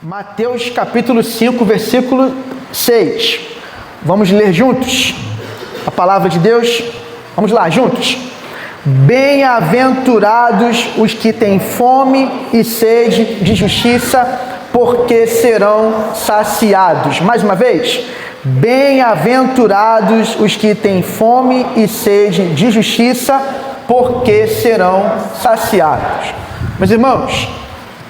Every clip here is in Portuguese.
Mateus capítulo 5, versículo 6. Vamos ler juntos a palavra de Deus? Vamos lá, juntos. Bem-aventurados os que têm fome e sede de justiça, porque serão saciados. Mais uma vez. Bem-aventurados os que têm fome e sede de justiça, porque serão saciados. Meus irmãos,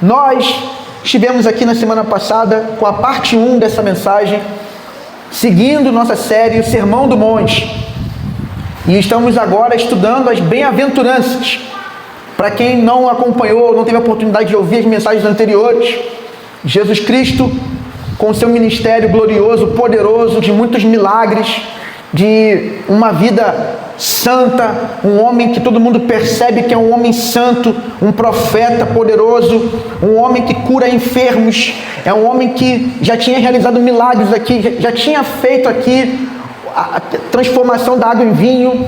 nós estivemos aqui na semana passada com a parte 1 dessa mensagem, seguindo nossa série O Sermão do Monte. E estamos agora estudando as bem-aventuranças. Para quem não acompanhou, não teve a oportunidade de ouvir as mensagens anteriores, Jesus Cristo, com seu ministério glorioso, poderoso, de muitos milagres, de uma vida santa, um homem que todo mundo percebe que é um homem santo, um profeta poderoso, um homem que cura enfermos, é um homem que já tinha realizado milagres aqui, já tinha feito aqui a transformação da água em vinho,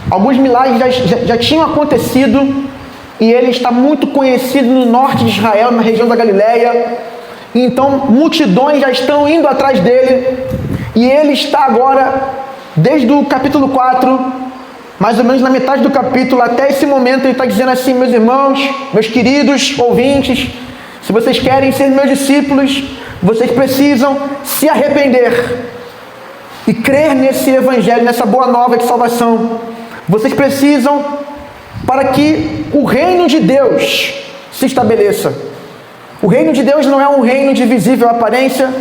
alguns milagres já tinham acontecido, e ele está muito conhecido no norte de Israel, na região da Galileia. Então multidões já estão indo atrás dele, e ele está agora, desde o capítulo 4, mais ou menos na metade do capítulo, até esse momento, ele está dizendo assim: meus irmãos, meus queridos ouvintes, se vocês querem ser meus discípulos, vocês precisam se arrepender e crer nesse evangelho, nessa boa nova de salvação. Vocês precisam, para que o reino de Deus se estabeleça. O reino de Deus não é um reino de visível aparência,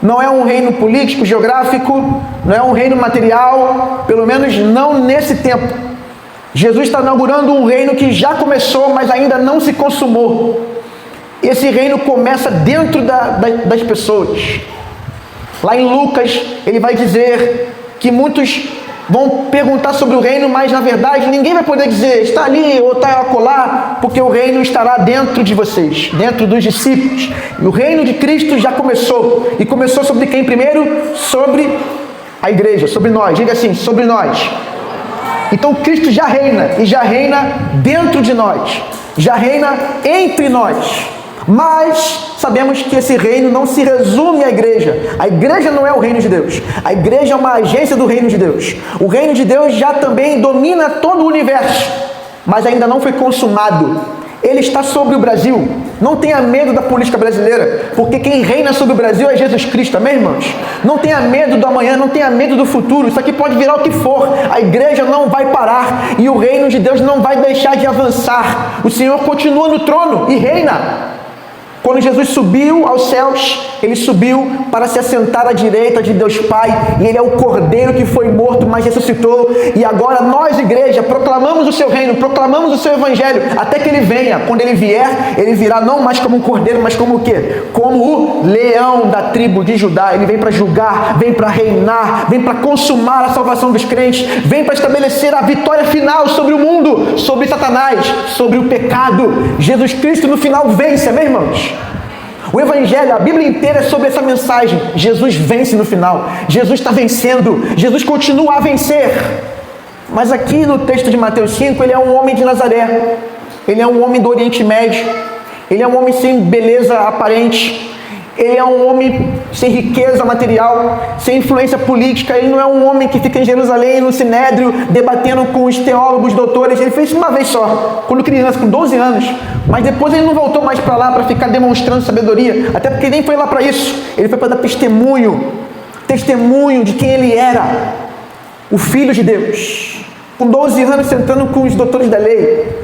não é um reino político, geográfico, não é um reino material, pelo menos não nesse tempo. Jesus está inaugurando um reino que já começou, mas ainda não se consumou. Esse reino começa dentro das pessoas. Lá em Lucas, ele vai dizer que muitos vão perguntar sobre o reino, mas na verdade ninguém vai poder dizer está ali ou está acolá, porque o reino estará dentro de vocês, dentro dos discípulos. E o reino de Cristo já começou. E começou sobre quem primeiro? Sobre a igreja, sobre nós. Diga assim: sobre nós. Então Cristo já reina, e já reina dentro de nós, já reina entre nós. Mas sabemos que esse reino não se resume à igreja. A igreja não é o reino de Deus. A igreja é uma agência do reino de Deus. O reino de Deus já também domina todo o universo, mas ainda não foi consumado. Ele está sobre o Brasil. Não tenha medo da política brasileira, porque quem reina sobre o Brasil é Jesus Cristo, amém, irmãos? Não tenha medo do amanhã, não tenha medo do futuro. Isso aqui pode virar o que for. A igreja não vai parar e o reino de Deus não vai deixar de avançar. O Senhor continua no trono e reina. Quando Jesus subiu aos céus, ele subiu para se assentar à direita de Deus Pai, e ele é o Cordeiro que foi morto, mas ressuscitou. E agora nós, igreja, proclamamos o seu reino, proclamamos o seu evangelho, até que ele venha. Quando ele vier, ele virá não mais como um cordeiro, mas como o quê? Como o leão da tribo de Judá. Ele vem para julgar, vem para reinar, vem para consumar a salvação dos crentes, vem para estabelecer a vitória final sobre o mundo, sobre Satanás, sobre o pecado. Jesus Cristo no final vence, amém, irmãos? O evangelho, a Bíblia inteira é sobre essa mensagem. Jesus vence no final. Jesus está vencendo. Jesus continua a vencer. Mas aqui no texto de Mateus 5, ele é um homem de Nazaré. Ele é um homem do Oriente Médio. Ele é um homem sem beleza aparente. Ele é um homem sem riqueza material, sem influência política. Ele não é um homem que fica em Jerusalém, no Sinédrio, debatendo com os teólogos, doutores. Ele fez isso uma vez só, quando criança, com 12 anos. Mas depois ele não voltou mais para lá para ficar demonstrando sabedoria. Até porque nem foi lá para isso. Ele foi para dar testemunho de quem ele era. O Filho de Deus. Com 12 anos, sentando com os doutores da lei.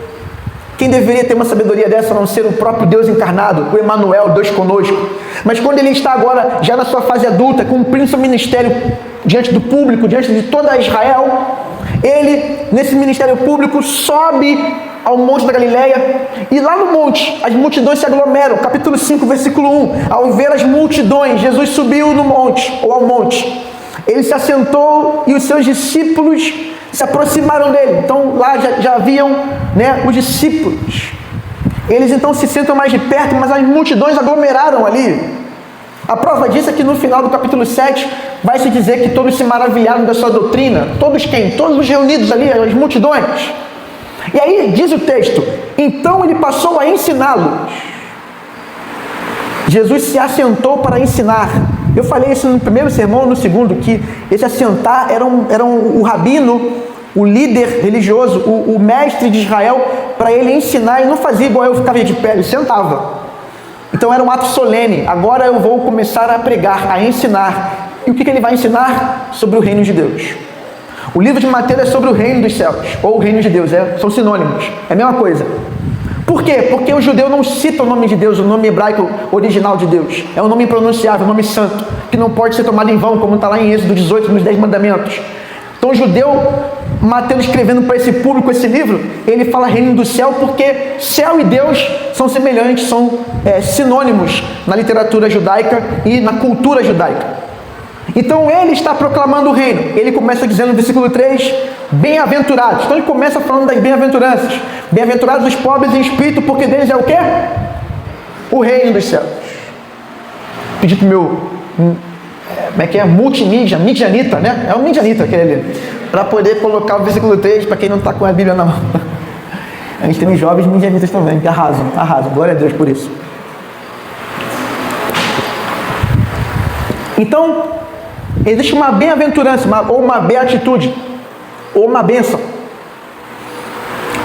Quem deveria ter uma sabedoria dessa a não ser o próprio Deus encarnado, o Emanuel, Deus conosco? Mas quando ele está agora, já na sua fase adulta, cumprindo seu ministério diante do público, diante de toda Israel, ele, nesse ministério público, sobe ao monte da Galileia, e lá no monte, as multidões se aglomeram. Capítulo 5, versículo 1. Ao ver as multidões, Jesus subiu no monte, ou ao monte. Ele se assentou e os seus discípulos se aproximaram dele. Então lá já haviam, os discípulos. Eles então se sentam mais de perto, mas as multidões aglomeraram ali. A prova disso é que no final do capítulo 7 vai se dizer que todos se maravilharam da sua doutrina. Todos quem? Todos os reunidos ali, as multidões. E aí diz o texto: então ele passou a ensiná-los. Jesus se assentou para ensinar. Eu falei isso no primeiro sermão, no segundo, que esse assentar era o rabino, o líder religioso, o mestre de Israel, para ele ensinar. E não fazia igual eu ficava de pé, ele sentava. Então era um ato solene. Agora eu vou começar a pregar, a ensinar. E o que ele vai ensinar? Sobre o reino de Deus. O livro de Mateus é sobre o reino dos céus, ou o reino de Deus, são sinônimos, é a mesma coisa. Por quê? Porque o judeu não cita o nome de Deus, o nome hebraico original de Deus. É um nome impronunciável, um nome santo, que não pode ser tomado em vão, como está lá em Êxodo 18, nos 10 mandamentos. Então o judeu, Mateus escrevendo para esse público esse livro, ele fala reino do céu porque céu e Deus são semelhantes, são sinônimos na literatura judaica e na cultura judaica. Então ele está proclamando o reino. Ele começa dizendo no versículo 3, bem-aventurados. Então ele começa falando das bem-aventuranças. Bem-aventurados os pobres em espírito, porque deles é o quê? O reino dos céus. Pedi pro meu, como é que é? Multimídia, midianita, né? É um midianita aquele ali. Para poder colocar o versículo 3, para quem não está com a Bíblia na mão. A gente tem uns jovens midianitas também, que arrasam. Glória a Deus por isso. Então, existe uma bem-aventurança, ou uma beatitude, ou uma bênção.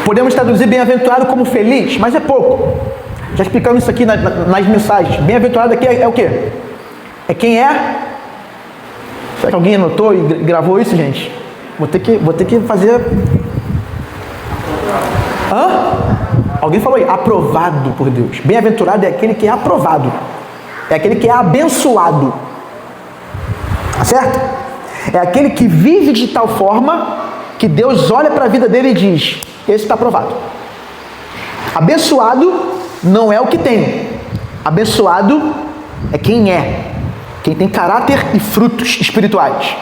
Podemos traduzir bem-aventurado como feliz, mas é pouco. Já explicamos isso aqui nas mensagens. Bem-aventurado aqui é o quê? É quem é? Será que alguém anotou e gravou isso, gente? Vou ter que fazer... Alguém falou aí, aprovado por Deus. Bem-aventurado é aquele que é aprovado. É aquele que é abençoado. Tá certo? É aquele que vive de tal forma que Deus olha para a vida dele e diz, esse está aprovado. Abençoado não é o que tem. Abençoado é quem é. Quem tem caráter e frutos espirituais.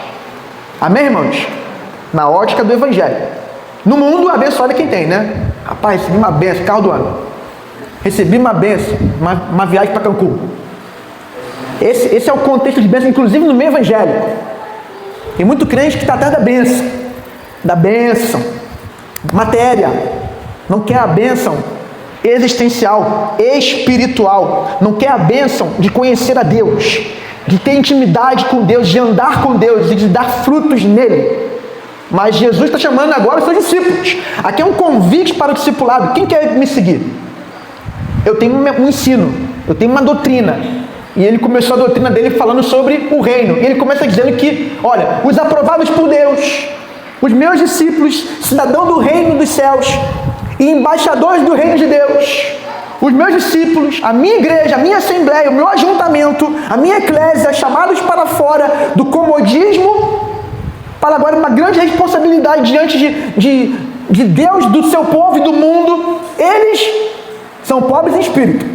Amém, irmãos? Na ótica do Evangelho. No mundo, abençoado é quem tem, né? Rapaz, recebi uma benção, carro do ano. Recebi uma benção, uma viagem para Cancún. Esse é o contexto de bênção, inclusive no meio evangélico. Tem muito crente que está atrás da bênção, matéria, não quer a bênção existencial, espiritual, não quer a bênção de conhecer a Deus, de ter intimidade com Deus, de andar com Deus e de dar frutos nele. Mas Jesus está chamando agora os seus discípulos. Aqui é um convite para o discipulado. Quem quer me seguir? Eu tenho um ensino, eu tenho uma doutrina. E ele começou a doutrina dele falando sobre o reino. E ele começa dizendo que, olha, os aprovados por Deus, os meus discípulos, cidadão do reino dos céus e embaixadores do reino de Deus, os meus discípulos, a minha igreja, a minha assembleia, o meu ajuntamento, a minha eclésia, chamados para fora do comodismo, para agora uma grande responsabilidade diante de Deus, do seu povo e do mundo. Eles são pobres em espírito.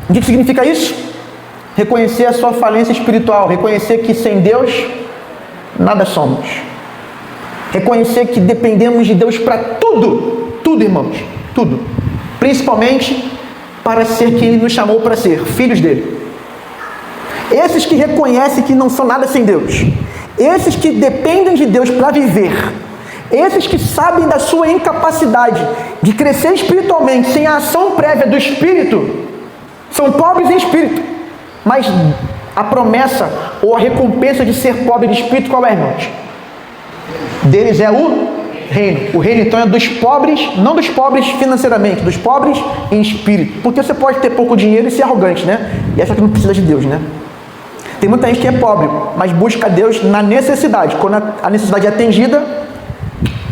O que significa isso? Reconhecer a sua falência espiritual, reconhecer que sem Deus nada somos, reconhecer que dependemos de Deus para tudo, irmãos, tudo, principalmente para ser quem Ele nos chamou para ser, filhos dele. Esses que reconhecem que não são nada sem Deus, esses que dependem de Deus para viver, esses que sabem da sua incapacidade de crescer espiritualmente sem a ação prévia do Espírito, são pobres em espírito. Mas a promessa ou a recompensa de ser pobre de espírito, qual é, irmãos? Deles é o reino. O reino, então, é dos pobres, não dos pobres financeiramente, dos pobres em espírito. Porque você pode ter pouco dinheiro e ser arrogante, né? E essa que não precisa de Deus, né? Tem muita gente que é pobre, mas busca Deus na necessidade. Quando a necessidade é atendida,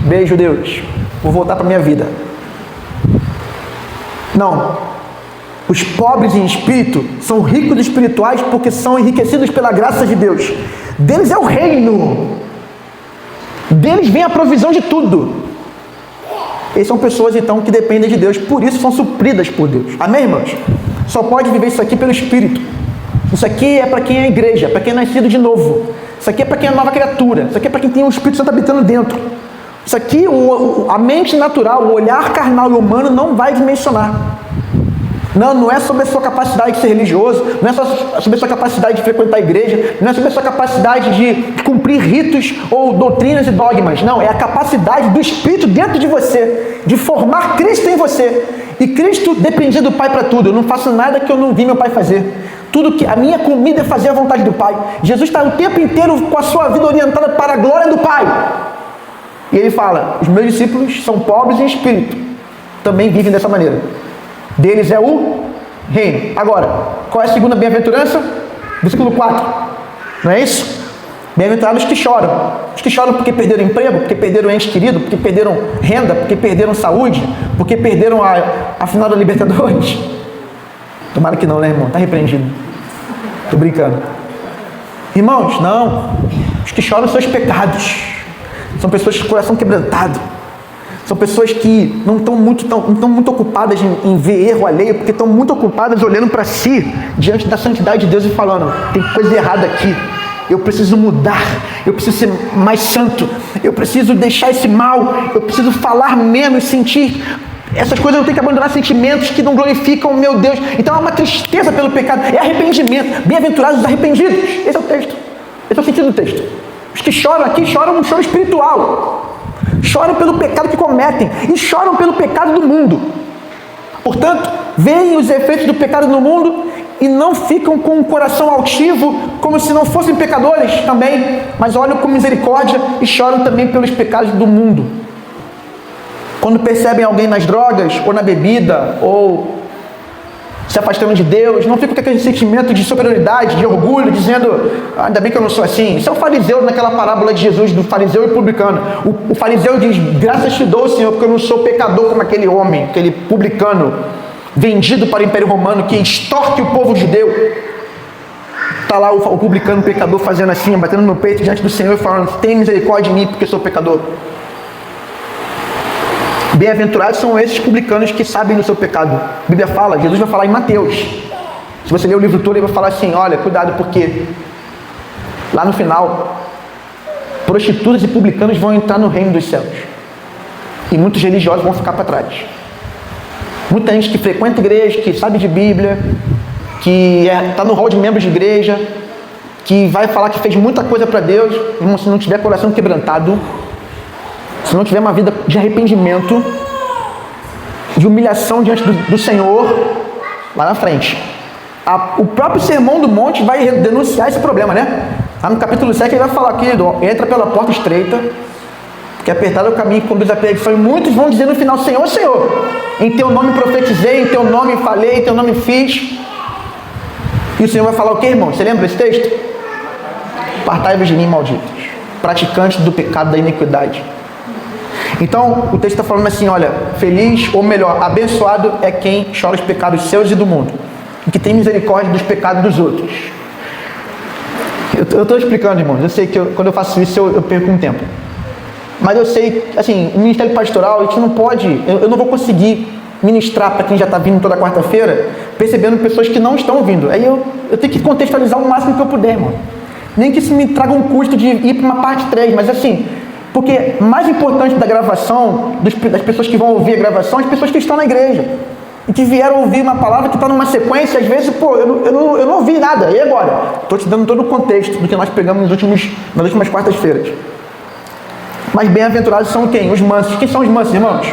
beijo, Deus, vou voltar para a minha vida. Não. Os pobres em espírito são ricos espirituais porque são enriquecidos pela graça de Deus. Deles é o reino. Deles vem a provisão de tudo. Essas são pessoas, então, que dependem de Deus. Por isso são supridas por Deus. Amém, irmãos? Só pode viver isso aqui pelo Espírito. Isso aqui é para quem é igreja, para quem é nascido de novo. Isso aqui é para quem é nova criatura. Isso aqui é para quem tem o Espírito Santo habitando dentro. Isso aqui, a mente natural, o olhar carnal e humano não vai dimensionar. Não é sobre a sua capacidade de ser religioso, não é só sobre a sua capacidade de frequentar a igreja, não é sobre a sua capacidade de cumprir ritos ou doutrinas e dogmas. Não, é a capacidade do Espírito dentro de você, de formar Cristo em você. E Cristo dependia do Pai para tudo. Eu não faço nada que eu não vi meu Pai fazer. Tudo que a minha comida é fazer a vontade do Pai. Jesus está o tempo inteiro com a sua vida orientada para a glória do Pai. E ele fala: os meus discípulos são pobres em espírito, também vivem dessa maneira. Deles é o reino. Agora, qual é a segunda bem-aventurança? Versículo 4. Não é isso? Bem-aventurados os que choram. Os que choram porque perderam emprego, porque perderam ente querido, porque perderam renda, porque perderam saúde, porque perderam a final da Libertadores. Tomara que não, né, irmão? Está repreendido. Estou brincando. Irmãos, não. Os que choram são os pecados. São pessoas com o coração quebrantado. São pessoas que não estão muito ocupadas em ver erro alheio, porque estão muito ocupadas olhando para si, diante da santidade de Deus e falando: tem coisa errada aqui. Eu preciso mudar, eu preciso ser mais santo, eu preciso deixar esse mal, eu preciso falar menos, sentir essas coisas, eu tenho que abandonar sentimentos que não glorificam o meu Deus. Então há uma tristeza pelo pecado, é arrependimento. Bem-aventurados os arrependidos. Esse é o texto, esse é o sentido do texto. Os que choram aqui choram um choro espiritual, choram pelo pecado que cometem e choram pelo pecado do mundo. Portanto, veem os efeitos do pecado no mundo e não ficam com o coração altivo, como se não fossem pecadores também, mas olham com misericórdia e choram também pelos pecados do mundo. Quando percebem alguém nas drogas, ou na bebida, ou se afastando de Deus, não ficam com aquele sentimento de superioridade, de orgulho, dizendo: ainda bem que eu não sou assim. Isso é o fariseu naquela parábola de Jesus, do fariseu e publicano. O fariseu diz: graças te dou, Senhor, porque eu não sou pecador como aquele homem, aquele publicano, vendido para o Império Romano, que extorque o povo judeu. Está lá o publicano, o pecador, fazendo assim, batendo no peito diante do Senhor, falando: tem misericórdia de mim, porque eu sou pecador. Bem-aventurados são esses publicanos que sabem do seu pecado. A Bíblia fala, Jesus vai falar em Mateus. Se você ler o livro todo, ele vai falar assim: olha, cuidado, porque lá no final, prostitutas e publicanos vão entrar no reino dos céus. E muitos religiosos vão ficar para trás. Muita gente que frequenta igreja, que sabe de Bíblia, que está no hall de membros de igreja, que vai falar que fez muita coisa para Deus, irmão, se não tiver coração quebrantado, se não tiver uma vida de arrependimento, de humilhação diante do Senhor, lá na frente. O próprio Sermão do Monte vai denunciar esse problema, né? Lá no capítulo 7 ele vai falar: querido, entra pela porta estreita, porque apertado é o caminho que conduz à perdição. E muitos vão dizer no final: Senhor, Senhor, em teu nome profetizei, em teu nome falei, em teu nome fiz. E o Senhor vai falar o quê, irmão? Você lembra desse texto? Apartai-vos de mim, malditos, praticantes do pecado, da iniquidade. Então, o texto está falando assim: olha, feliz, ou melhor, abençoado é quem chora os pecados seus e do mundo, e que tem misericórdia dos pecados dos outros. Eu estou explicando, irmãos, eu sei que quando eu faço isso eu perco um tempo. Mas eu sei, assim, o ministério pastoral, a gente não pode, eu não vou conseguir ministrar para quem já está vindo toda quarta-feira, percebendo pessoas que não estão vindo. Aí eu tenho que contextualizar o máximo que eu puder, irmão. Nem que isso me traga um custo de ir para uma parte 3, mas assim, porque mais importante da gravação, das pessoas que vão ouvir a gravação, as pessoas que estão na igreja e que vieram ouvir uma palavra que está numa sequência, às vezes, eu não ouvi nada, e agora? Estou te dando todo o contexto do que nós pegamos nas últimas quartas-feiras. Mas bem-aventurados são quem? Os mansos. Quem são os mansos, irmãos?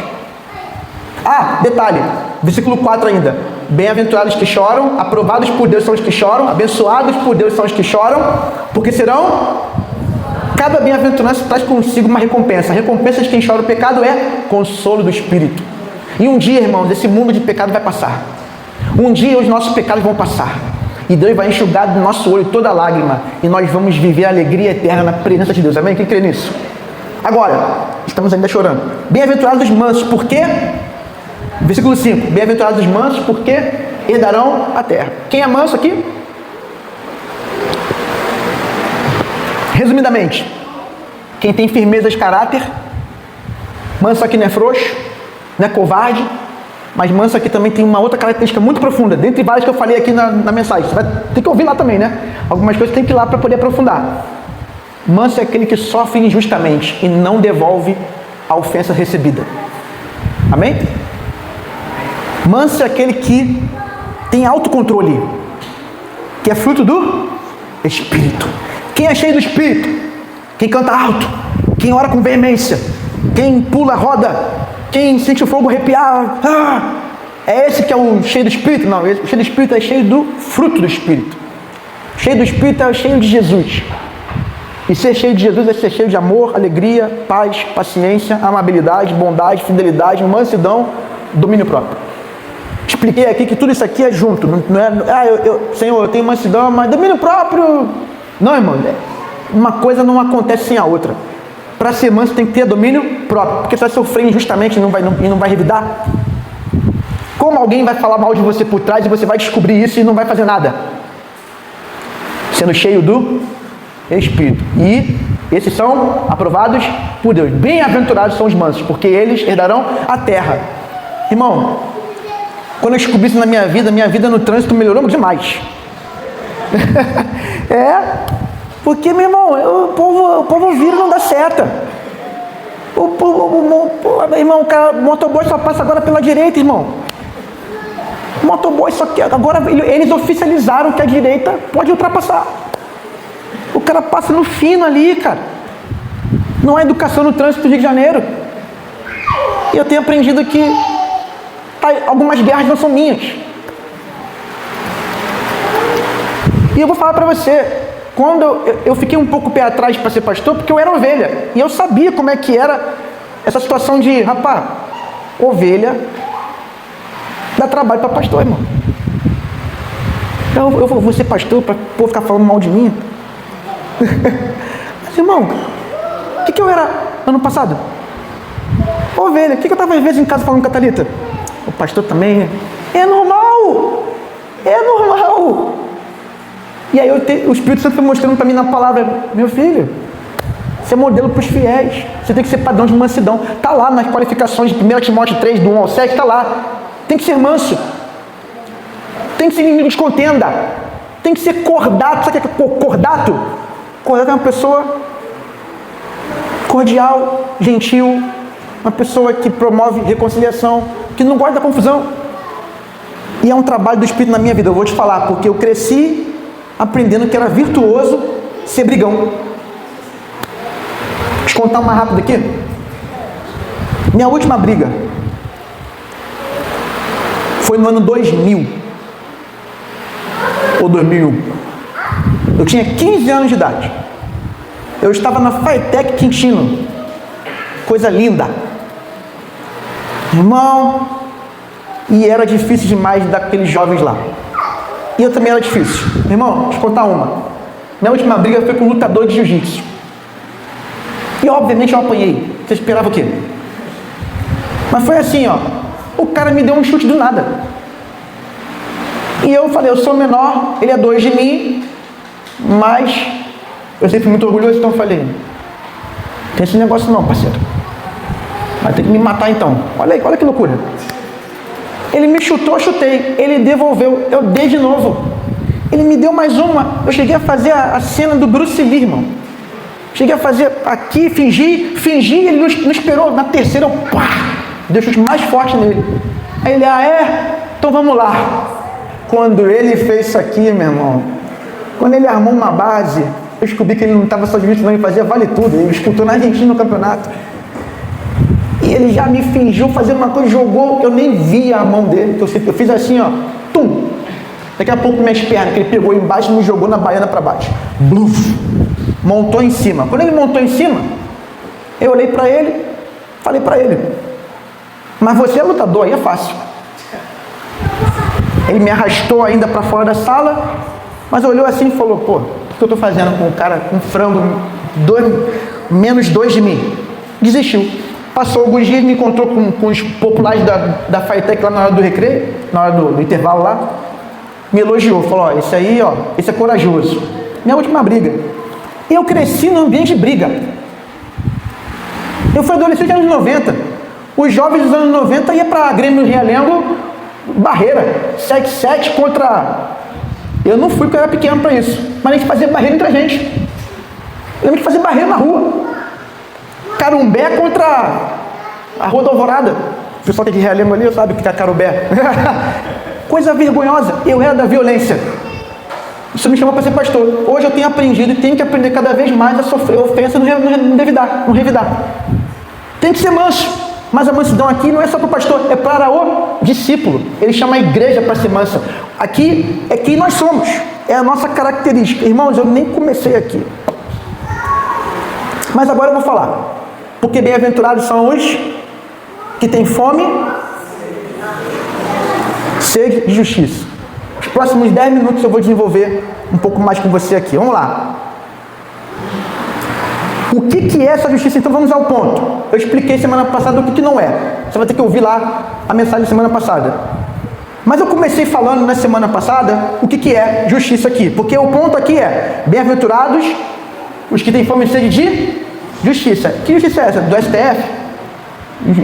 Detalhe, versículo 4 ainda: bem-aventurados que choram, aprovados por Deus são os que choram, abençoados por Deus são os que choram, porque serão... Cada bem-aventurança traz consigo uma recompensa. A recompensa de quem chora o pecado é consolo do Espírito. E um dia, irmãos, esse mundo de pecado vai passar. Um dia os nossos pecados vão passar. E Deus vai enxugar do nosso olho toda lágrima. E nós vamos viver a alegria eterna na presença de Deus. Amém? Quem crê nisso? Agora, estamos ainda chorando. Bem-aventurados os mansos, por quê? Versículo 5. Bem-aventurados os mansos, porque herdarão a terra. Quem é manso aqui? Resumidamente, quem tem firmeza de caráter. Manso aqui não é frouxo, não é covarde, mas manso aqui também tem uma outra característica muito profunda, dentre várias que eu falei aqui na mensagem. Você vai ter que ouvir lá também, né? Algumas coisas tem que ir lá para poder aprofundar. Manso é aquele que sofre injustamente e não devolve a ofensa recebida. Amém? Manso é aquele que tem autocontrole, que é fruto do Espírito. Quem é cheio do Espírito? Quem canta alto, quem ora com veemência, quem pula, roda, quem sente o fogo arrepiar, É esse que é o cheio do Espírito? Não, o cheio do Espírito é cheio do fruto do Espírito. Cheio do Espírito é cheio de Jesus. E ser cheio de Jesus é ser cheio de amor, alegria, paz, paciência, amabilidade, bondade, fidelidade, mansidão, domínio próprio. Expliquei aqui que tudo isso aqui é junto. Não é, Senhor, eu tenho mansidão, mas domínio próprio... Não, irmão. Uma coisa não acontece sem a outra. Para ser manso tem que ter domínio próprio. Porque você vai sofrer injustamente e não vai revidar. Como alguém vai falar mal de você por trás e você vai descobrir isso e não vai fazer nada? Sendo cheio do Espírito. E esses são aprovados por Deus. Bem-aventurados são os mansos, porque eles herdarão a terra. Irmão, quando eu descobri isso na minha vida no trânsito melhorou demais. Porque, meu irmão, o povo vira e não dá seta. Irmão, o motoboy só passa agora pela direita, irmão. O motoboy só que agora eles oficializaram que a direita pode ultrapassar. O cara passa no fino ali, cara. Não há educação no trânsito do Rio de Janeiro. E eu tenho aprendido que algumas guerras não são minhas. E eu vou falar para você, quando eu fiquei um pouco pé atrás para ser pastor, porque eu era ovelha. E eu sabia como é que era essa situação de, rapaz, ovelha dá trabalho para pastor, irmão. Eu vou ser pastor para o povo ficar falando mal de mim. Mas, irmão, o que eu era ano passado? Ovelha. O que eu estava às vezes em casa falando com a Thalita? O pastor também. É normal. É normal. E aí o Espírito Santo foi mostrando para mim na palavra, meu filho, você é modelo para os fiéis. Você tem que ser padrão de mansidão. Está lá nas qualificações de 1 Timóteo 3, do 1 ao 7, está lá. Tem que ser manso. Tem que ser inimigo de contenda. Tem que ser cordato. Sabe o que é cordato? Cordato é uma pessoa cordial, gentil, uma pessoa que promove reconciliação, que não gosta da confusão. E é um trabalho do Espírito na minha vida, eu vou te falar, porque eu cresci aprendendo que era virtuoso ser brigão. Deixa eu contar uma rápida aqui. Minha última briga foi no ano 2000 ou 2001. Eu tinha 15 anos de idade. Eu estava na Fitec Quintino. Coisa linda. Irmão, e era difícil demais daqueles jovens lá. E eu também era difícil. Irmão, deixa eu contar uma. Minha última briga foi com um lutador de jiu-jitsu. E obviamente eu apanhei. Você esperava o quê? Mas foi assim, ó. O cara me deu um chute do nada. E eu falei, eu sou menor, ele é 2 de mim, mas eu sempre fui muito orgulhoso, então eu falei, não tem esse negócio não, parceiro. Vai ter que me matar então. Olha aí, olha que loucura. Ele me chutou, eu chutei. Ele devolveu, eu dei de novo. Ele me deu mais uma. Eu cheguei a fazer a cena do Bruce Lee, irmão. Cheguei a fazer aqui, fingi, ele não esperou. Na terceira, eu pá, dei o chute mais forte nele. Aí ele, então vamos lá. Quando ele fez isso aqui, meu irmão, quando ele armou uma base, eu descobri que ele não estava só de vista, não, ele fazia vale tudo. Ele disputou na Argentina no campeonato. E ele já me fingiu fazendo uma coisa, jogou, eu nem via a mão dele, que eu fiz assim, ó, tum. Daqui a pouco minhas pernas, que ele pegou embaixo e me jogou na baiana para baixo. Bluf. Montou em cima. Quando ele montou em cima, eu olhei para ele, falei para ele, mas você é lutador, aí é fácil. Ele me arrastou ainda para fora da sala, mas olhou assim e falou, pô, o que eu estou fazendo com o cara, com um frango, menos 2 de mim? Desistiu. Passou alguns dias, me encontrou com os populares da Fitec lá na hora do recreio, na hora do intervalo lá, me elogiou, falou, ó, esse aí, ó, esse é corajoso. Minha última briga. Eu cresci no ambiente de briga. Eu fui adolescente nos anos 90. Os jovens dos anos 90 iam para Grêmio Realengo, barreira, 7-7 contra... Eu não fui porque eu era pequeno para isso, mas a gente fazia barreira entre a gente. Eu lembro de fazer barreira na rua. Carumbé contra a Rua da Alvorada. O pessoal que é de Realengo ali, sabe o que é Carumbé. Coisa vergonhosa. Eu era da violência. Isso me chamou para ser pastor. Hoje eu tenho aprendido e tenho que aprender cada vez mais a sofrer ofensa, não revidar. Tem que ser manso. Mas a mansidão aqui não é só para o pastor, é para o discípulo. Ele chama a igreja para ser mansa. Aqui é quem nós somos, é a nossa característica. Irmãos, eu nem comecei aqui. Mas agora eu vou falar. Porque bem-aventurados são os que têm fome, sede de justiça. Os próximos 10 minutos eu vou desenvolver um pouco mais com você aqui. Vamos lá. O que é essa justiça? Então vamos ao ponto. Eu expliquei semana passada o que não é. Você vai ter que ouvir lá a mensagem da semana passada. Mas eu comecei falando na semana passada o que é justiça aqui. Porque o ponto aqui é: bem-aventurados os que têm fome e sede de justiça. Que justiça é essa? Do STF?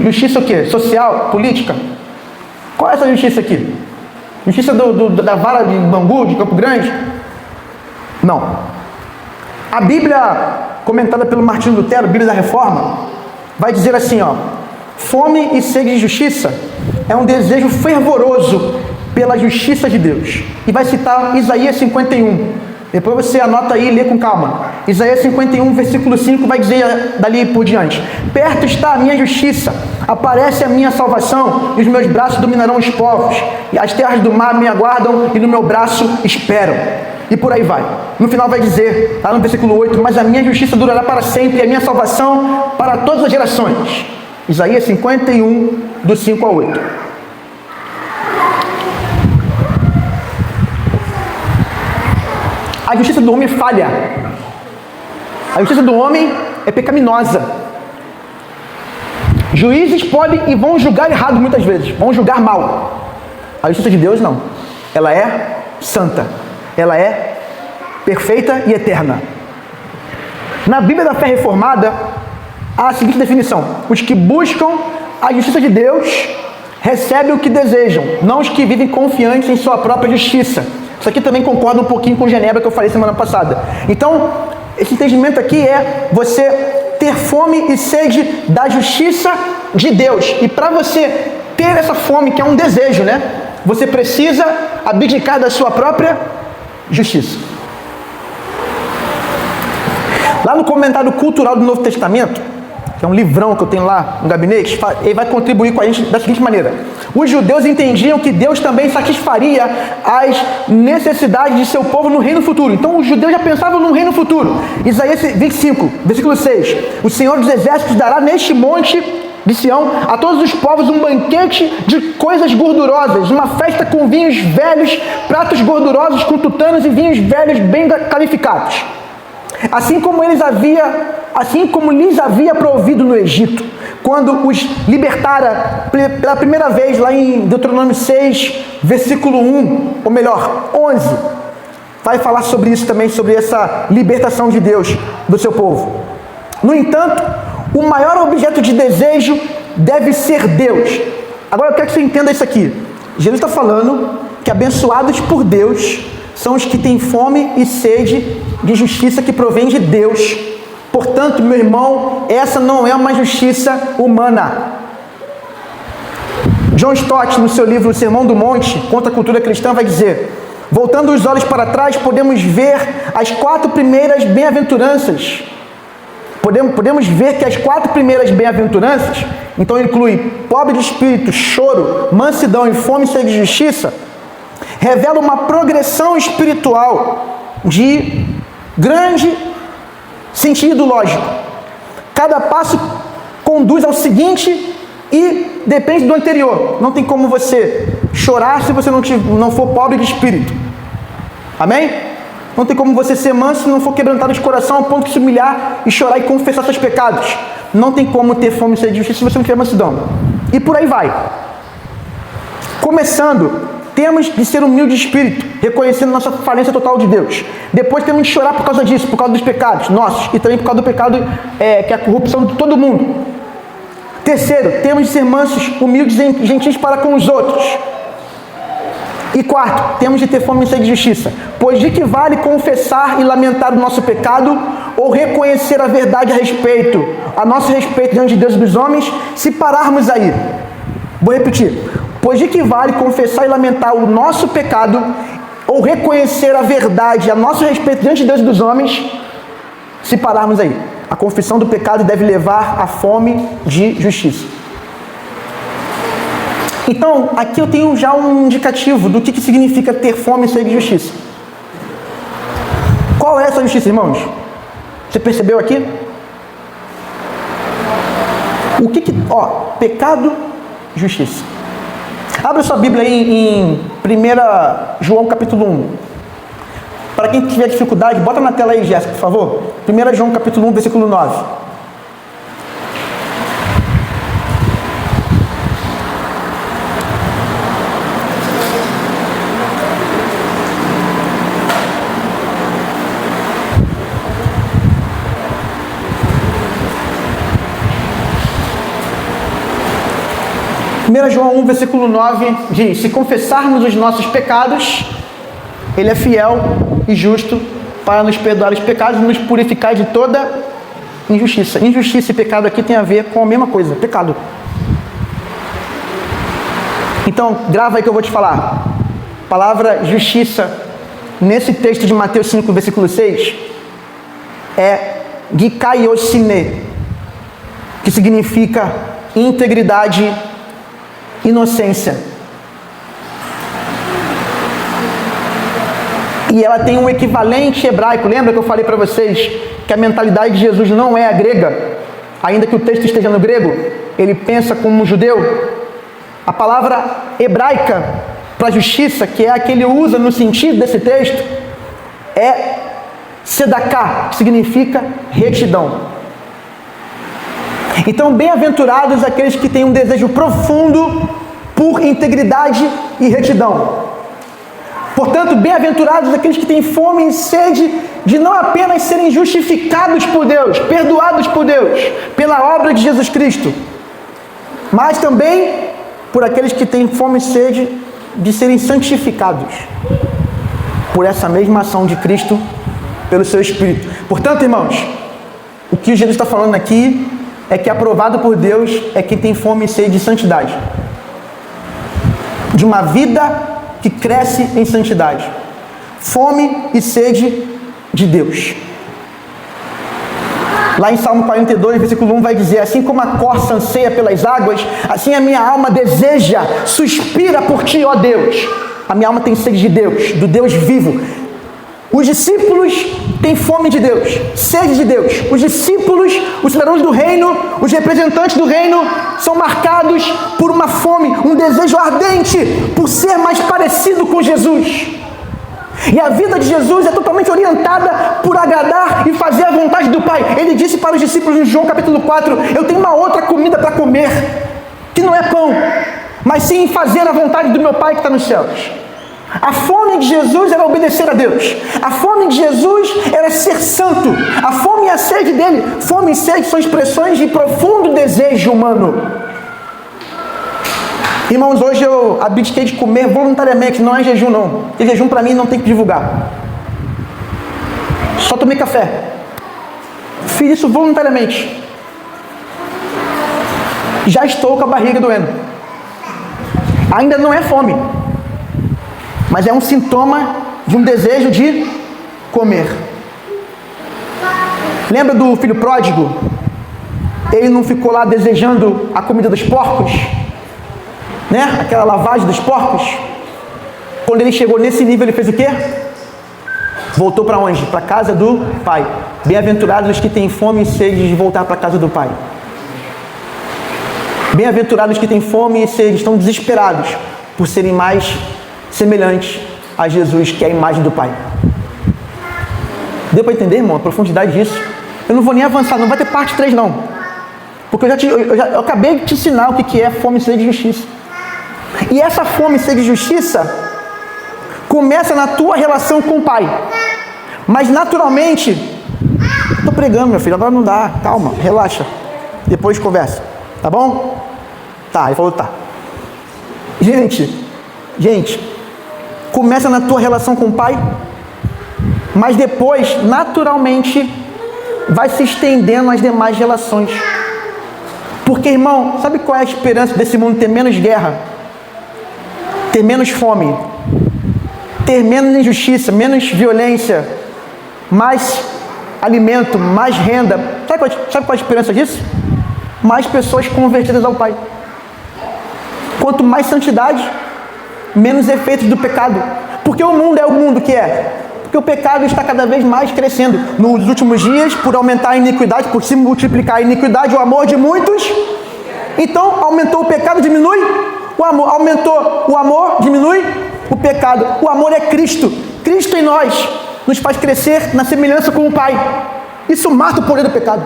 Justiça o quê? Social? Política? Qual é essa justiça aqui? Justiça da vara de Bangu, de Campo Grande? Não. A Bíblia, comentada pelo Martinho Lutero, Bíblia da Reforma, vai dizer assim, ó: fome e sede de justiça é um desejo fervoroso pela justiça de Deus. E vai citar Isaías 51. Depois você anota aí e lê com calma. Isaías 51, versículo 5, vai dizer dali por diante: perto está a minha justiça, aparece a minha salvação, e os meus braços dominarão os povos, e as terras do mar me aguardam, e no meu braço esperam. E por aí vai. No final vai dizer, lá no versículo 8: mas a minha justiça durará para sempre, e a minha salvação para todas as gerações. Isaías 51, do 5 ao 8. A justiça do homem falha. A justiça do homem é pecaminosa. Juízes podem e vão julgar errado muitas vezes, vão julgar mal. A justiça de Deus não. Ela é santa. Ela é perfeita e eterna. Na Bíblia da Fé Reformada, há a seguinte definição: os que buscam a justiça de Deus recebem o que desejam, não os que vivem confiantes em sua própria justiça. Isso aqui também concorda um pouquinho com Genebra, que eu falei semana passada. Então, esse entendimento aqui é você ter fome e sede da justiça de Deus. E para você ter essa fome, que é um desejo, né? Você precisa abdicar da sua própria justiça. Lá no comentário cultural do Novo Testamento, que é um livrão que eu tenho lá no gabinete, ele vai contribuir com a gente da seguinte maneira: os judeus entendiam que Deus também satisfaria as necessidades de seu povo no reino futuro. Então os judeus já pensavam no reino futuro. Isaías 25, versículo 6: o Senhor dos Exércitos dará neste monte de Sião a todos os povos um banquete de coisas gordurosas, uma festa com vinhos velhos, pratos gordurosos com tutanos e vinhos velhos bem qualificados. Assim como lhes havia provido no Egito, quando os libertara pela primeira vez, lá em Deuteronômio 6, versículo 1, ou melhor, 11, vai falar sobre isso também, sobre essa libertação de Deus do seu povo. No entanto, o maior objeto de desejo deve ser Deus. Agora eu quero que você entenda isso aqui. Jesus está falando que abençoados por Deus são os que têm fome e sede de justiça que provém de Deus. Portanto, meu irmão, essa não é uma justiça humana. John Stott, no seu livro O Sermão do Monte, contra a cultura cristã, vai dizer: voltando os olhos para trás, podemos ver as 4 primeiras bem-aventuranças. Podemos ver que as 4 primeiras bem-aventuranças, então inclui pobre de espírito, choro, mansidão e fome e sede de justiça, revela uma progressão espiritual de grande sentido lógico. Cada passo conduz ao seguinte e depende do anterior. Não tem como você chorar se você não for pobre de espírito. Amém? Não tem como você ser manso se não for quebrantado de coração ao ponto de se humilhar e chorar e confessar seus pecados. Não tem como ter fome e sede de justiça se você não tiver mansidão. E por aí vai. Começando, temos de ser humilde de espírito, reconhecendo nossa falência total de Deus. Depois temos de chorar por causa disso, por causa dos pecados nossos e também por causa do pecado que é a corrupção de todo mundo. Terceiro, temos de ser mansos, humildes e gentis para com os outros. E quarto, temos de ter fome e sede de justiça, pois de que vale confessar e lamentar o nosso pecado ou reconhecer a verdade a nosso respeito diante de Deus e dos homens, se pararmos aí? Vou repetir. Pois de que vale confessar e lamentar o nosso pecado ou reconhecer a verdade a nosso respeito diante de Deus e dos homens, se pararmos aí? A confissão do pecado deve levar à fome de justiça. Então, aqui eu tenho já um indicativo do que significa ter fome e sede de justiça. Qual é essa justiça, irmãos? Você percebeu aqui? Pecado, justiça. Abra sua Bíblia aí em 1 João capítulo 1. Para quem tiver dificuldade, bota na tela aí, Jéssica, por favor. 1 João capítulo 1, versículo 9. João 1, versículo 9 diz: se confessarmos os nossos pecados, Ele é fiel e justo para nos perdoar os pecados e nos purificar de toda injustiça. Injustiça e pecado aqui tem a ver com a mesma coisa, pecado. Então, grava aí que eu vou te falar. A palavra justiça, nesse texto de Mateus 5, versículo 6, é gikaiosine, que significa integridade, inocência. E ela tem um equivalente hebraico. Lembra que eu falei para vocês que a mentalidade de Jesus não é a grega? Ainda que o texto esteja no grego, ele pensa como um judeu. A palavra hebraica para justiça, que é a que ele usa no sentido desse texto, é sedaká, que significa retidão. Então, bem-aventurados aqueles que têm um desejo profundo por integridade e retidão. Portanto, bem-aventurados aqueles que têm fome e sede de não apenas serem justificados por Deus, perdoados por Deus, pela obra de Jesus Cristo, mas também por aqueles que têm fome e sede de serem santificados por essa mesma ação de Cristo, pelo seu Espírito. Portanto, irmãos, o que Jesus está falando aqui é que aprovado por Deus é quem tem fome e sede de santidade, de uma vida que cresce em santidade, fome e sede de Deus. Lá em Salmo 42, versículo 1 vai dizer: assim como a corça anseia pelas águas, assim a minha alma deseja, suspira por ti, ó Deus. A minha alma tem sede de Deus, do Deus vivo. Os discípulos têm fome de Deus, sede de Deus. Os discípulos, os cidadãos do reino, os representantes do reino, são marcados por uma fome, um desejo ardente por ser mais parecido com Jesus. E a vida de Jesus é totalmente orientada por agradar e fazer a vontade do Pai. Ele disse para os discípulos em João capítulo 4: eu tenho uma outra comida para comer, que não é pão, mas sim fazer a vontade do meu Pai que está nos céus. A fome de Jesus era obedecer a Deus. A fome de Jesus era ser santo. A fome e a sede dele, fome e sede são expressões de profundo desejo humano. Irmãos, hoje eu abdiquei de comer voluntariamente, não é jejum não. Porque jejum para mim não tem que divulgar. Só tomei café. Fiz isso voluntariamente. Já estou com a barriga doendo. Ainda não é fome, mas é um sintoma de um desejo de comer. Lembra do filho pródigo? Ele não ficou lá desejando a comida dos porcos, né? Aquela lavagem dos porcos. Quando ele chegou nesse nível, ele fez o quê? Voltou para onde? Para a casa do Pai. Bem-aventurados os que têm fome e sede de voltar para a casa do Pai. Bem-aventurados que têm fome e sede, estão desesperados por serem mais semelhantes a Jesus, que é a imagem do Pai. Deu para entender, irmão, a profundidade disso? Eu não vou nem avançar, não vai ter parte 3 não. Porque eu acabei de te ensinar o que é fome e sede de justiça. E essa fome e sede de justiça começa na tua relação com o Pai. Mas naturalmente, estou pregando, meu filho, agora não dá, calma, relaxa. Depois conversa, tá bom? Tá, ele falou tá. Gente, começa na tua relação com o Pai, mas depois, naturalmente, vai se estendendo às demais relações. Porque, irmão, sabe qual é a esperança desse mundo ter menos guerra, ter menos fome, ter menos injustiça, menos violência, mais alimento, mais renda? Sabe qual é a esperança disso? Mais pessoas convertidas ao Pai. quanto mais santidade, menos efeitos do pecado. Porque o mundo é o mundo que é. Porque o pecado está cada vez mais crescendo. Nos últimos dias, por aumentar a iniquidade, por se multiplicar a iniquidade, o amor de muitos. Então, aumentou o pecado, diminui o amor. Aumentou o amor, diminui o pecado. O amor é Cristo. Cristo em nós nos faz crescer na semelhança com o Pai. Isso mata o poder do pecado.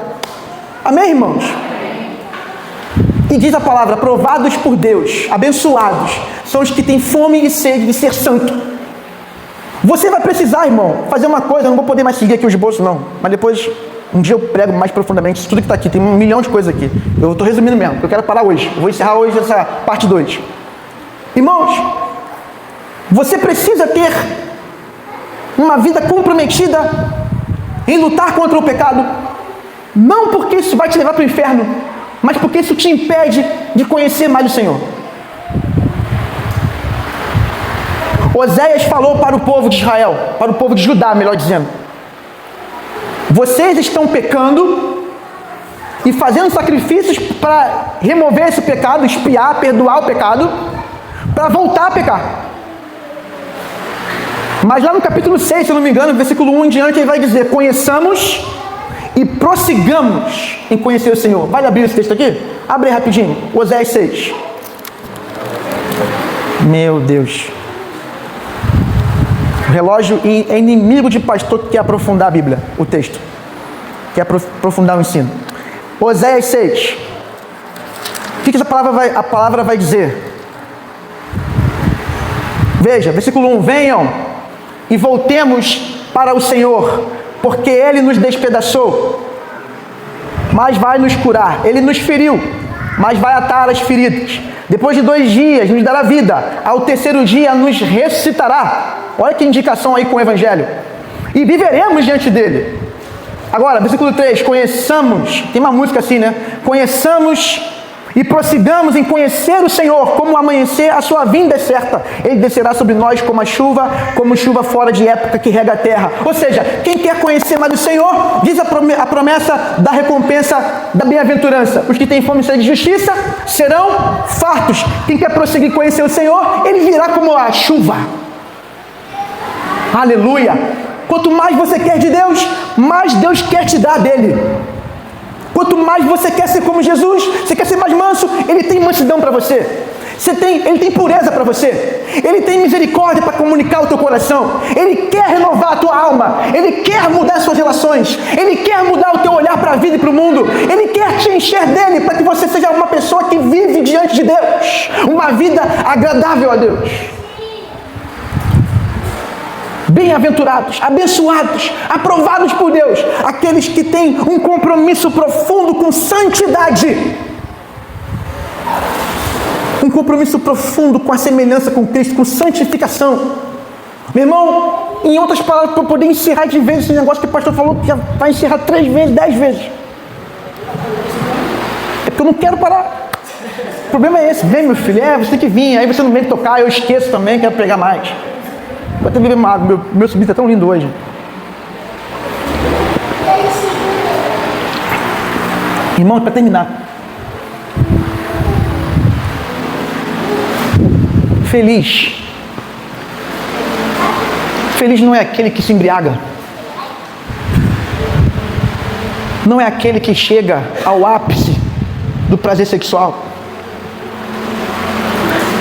Amém, irmãos? E diz a palavra, aprovados por Deus, abençoados, são os que têm fome e sede de ser santo. Você vai precisar, irmão, fazer uma coisa, eu não vou poder mais seguir aqui os bolsos não, mas depois, um dia eu prego mais profundamente, isso tudo que está aqui, tem 1 milhão de coisas aqui. Eu estou resumindo mesmo, porque eu quero parar hoje. Eu vou encerrar hoje essa parte 2. Irmãos, você precisa ter uma vida comprometida em lutar contra o pecado, não porque isso vai te levar para o inferno, mas porque isso te impede de conhecer mais o Senhor. Oséias falou para o povo de Israel, para o povo de Judá, melhor dizendo: vocês estão pecando e fazendo sacrifícios para remover esse pecado, expiar, perdoar o pecado, para voltar a pecar. Mas lá no capítulo 6, se eu não me engano, versículo 1 em diante, ele vai dizer: conheçamos e prossigamos em conhecer o Senhor. Vai abrir esse texto aqui? Abre aí rapidinho, Oséias 6. Meu Deus. O relógio é inimigo de pastor que quer aprofundar a Bíblia, o texto. Quer aprofundar o ensino. Oséias 6. O que essa palavra vai dizer? Veja, versículo 1. Venham e voltemos para o Senhor, porque Ele nos despedaçou, mas vai nos curar. Ele nos feriu, mas vai atar as feridas. Depois de 2 dias nos dará vida, ao 3º dia nos ressuscitará. Olha que indicação aí com o Evangelho. E viveremos diante dele. Agora, versículo 3, conheçamos, tem uma música assim, né? Conheçamos e prossigamos em conhecer o Senhor, como o amanhecer, a sua vinda é certa. Ele descerá sobre nós como chuva fora de época que rega a terra. Ou seja, quem quer conhecer mais o Senhor, diz a promessa da recompensa da bem-aventurança: os que têm fome e sede de justiça serão fartos. Quem quer prosseguir conhecer o Senhor, ele virá como a chuva. Aleluia! Quanto mais você quer de Deus, mais Deus quer te dar dele. Quanto mais você quer ser como Jesus, você quer ser mais manso, Ele tem mansidão para você. Ele tem pureza para você. Ele tem misericórdia para comunicar o teu coração. Ele quer renovar a tua alma. Ele quer mudar as suas relações. Ele quer mudar o teu olhar para a vida e para o mundo. Ele quer te encher dele para que você seja uma pessoa que vive diante de Deus. Uma vida agradável a Deus. Bem-aventurados, abençoados, aprovados por Deus, aqueles que têm um compromisso profundo com santidade, um compromisso profundo com a semelhança com Cristo, com santificação. Meu irmão, em outras palavras, para eu poder encerrar de vez esse negócio que o pastor falou, que já vai encerrar 3 vezes, 10 vezes, é porque eu não quero parar. O problema é esse: vem, meu filho, você tem que vir, aí você não vem tocar, eu esqueço também, quero pregar mais. Vou até beber uma água, meu subido está tão lindo hoje. Irmão, para terminar. Feliz. Feliz não é aquele que se embriaga. Não é aquele que chega ao ápice do prazer sexual.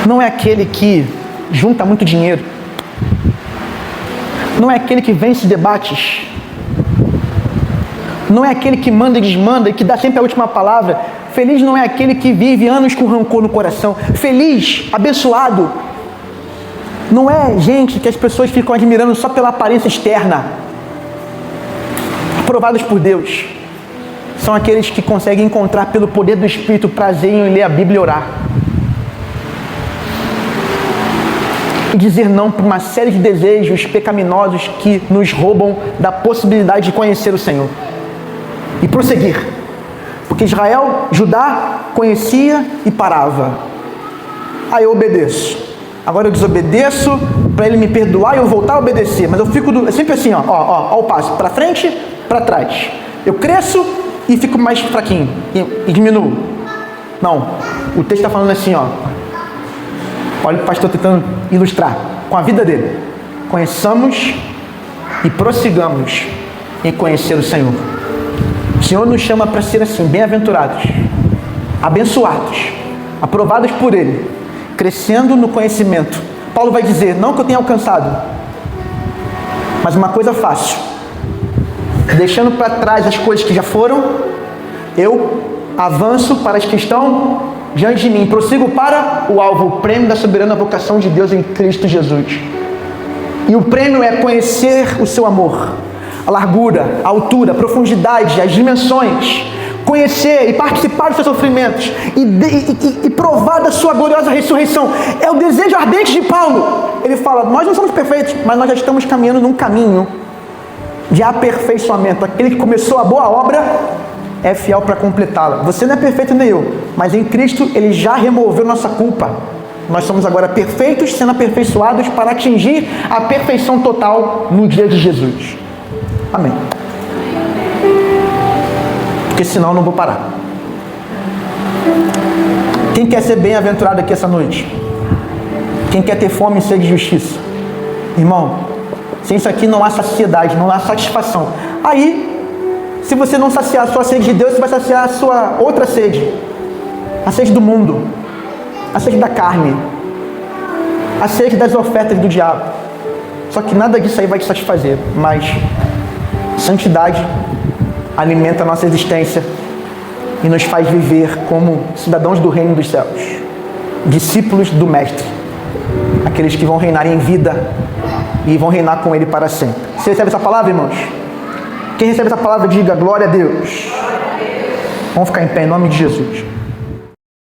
Não é aquele que junta muito dinheiro. Não é aquele que vence debates. Não é aquele que manda e desmanda e que dá sempre a última palavra. Feliz não é aquele que vive anos com rancor no coração. Feliz, abençoado, não é gente que as pessoas ficam admirando só pela aparência externa. Aprovados por Deus são aqueles que conseguem encontrar pelo poder do Espírito prazer em ler a Bíblia e orar. E dizer não para uma série de desejos pecaminosos que nos roubam da possibilidade de conhecer o Senhor. E prosseguir. Porque Israel, Judá, conhecia e parava. Aí eu obedeço. Agora eu desobedeço para ele me perdoar e eu voltar a obedecer. Mas eu fico sempre assim, ó o passo. Para frente, para trás. Eu cresço e fico mais fraquinho. E diminuo. Não. O texto está falando assim, ó. Olha o pastor tentando ilustrar com a vida dele. Conheçamos e prossigamos em conhecer o Senhor. O Senhor nos chama para ser assim, bem-aventurados, abençoados, aprovados por Ele, crescendo no conhecimento. Paulo vai dizer, não que eu tenha alcançado, mas uma coisa fácil, deixando para trás as coisas que já foram, eu avanço para as que estão diante de mim, prossigo para o alvo, o prêmio da soberana vocação de Deus em Cristo Jesus. E o prêmio é conhecer o seu amor, a largura, a altura, a profundidade, as dimensões, conhecer e participar dos seus sofrimentos e provar da sua gloriosa ressurreição. É o desejo ardente de Paulo. Ele fala, nós não somos perfeitos, mas nós já estamos caminhando num caminho de aperfeiçoamento. Aquele que começou a boa obra é fiel para completá-la. Você não é perfeito nem eu, mas em Cristo Ele já removeu nossa culpa. Nós somos agora perfeitos, sendo aperfeiçoados para atingir a perfeição total no dia de Jesus. Amém. Porque senão eu não vou parar. Quem quer ser bem-aventurado aqui essa noite? Quem quer ter fome e sede de justiça? Irmão, sem isso aqui não há saciedade, não há satisfação. Aí, se você não saciar a sua sede de Deus, você vai saciar a sua outra sede. A sede do mundo. A sede da carne. A sede das ofertas do diabo. Só que nada disso aí vai te satisfazer. Mas santidade alimenta a nossa existência e nos faz viver como cidadãos do reino dos céus. Discípulos do Mestre. Aqueles que vão reinar em vida e vão reinar com Ele para sempre. Você recebe essa palavra, irmãos? Quem recebe essa palavra, diga glória a Deus. Vamos ficar em pé em nome de Jesus.